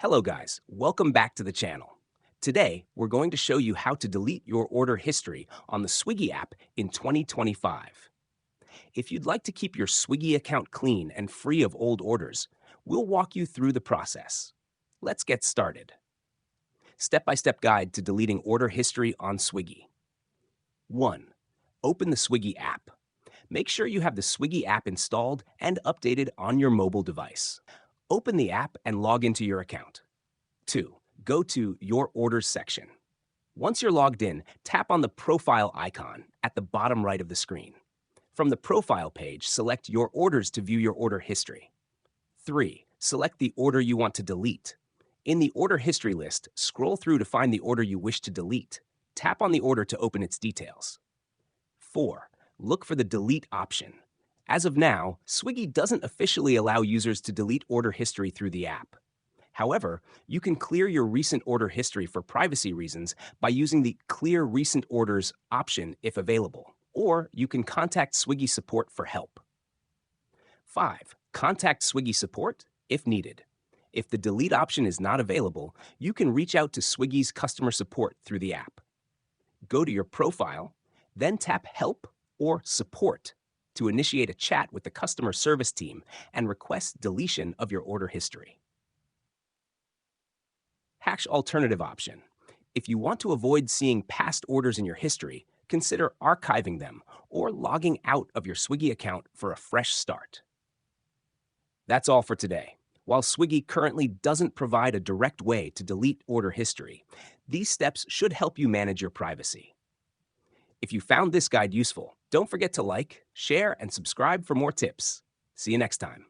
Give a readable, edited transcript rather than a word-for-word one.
Hello guys, welcome back to the channel. Today, we're going to show you how to delete your order history on the Swiggy app in 2025. If you'd like to keep your Swiggy account clean and free of old orders, we'll walk you through the process. Let's get started. Step-by-step guide to deleting order history on Swiggy. 1. Open the Swiggy app. Make sure you have the Swiggy app installed and updated on your mobile device. Open the app and log into your account. 2. Go to Your Orders section. Once you're logged in, tap on the profile icon at the bottom right of the screen. From the profile page, select Your Orders to view your order history. 3. Select the order you want to delete. In the order history list, scroll through to find the order you wish to delete. Tap on the order to open its details. 4. Look for the Delete option. As of now, Swiggy doesn't officially allow users to delete order history through the app. However, you can clear your recent order history for privacy reasons by using the Clear Recent Orders option if available, or you can contact Swiggy support for help. 5. Contact Swiggy support if needed. If the delete option is not available, you can reach out to Swiggy's customer support through the app. Go to your profile, then tap Help or Support to initiate a chat with the customer service team and request deletion of your order history. Hash alternative option. If you want to avoid seeing past orders in your history, consider archiving them or logging out of your Swiggy account for a fresh start. That's all for today. While Swiggy currently doesn't provide a direct way to delete order history, these steps should help you manage your privacy. If you found this guide useful, don't forget to like, share, and subscribe for more tips. See you next time.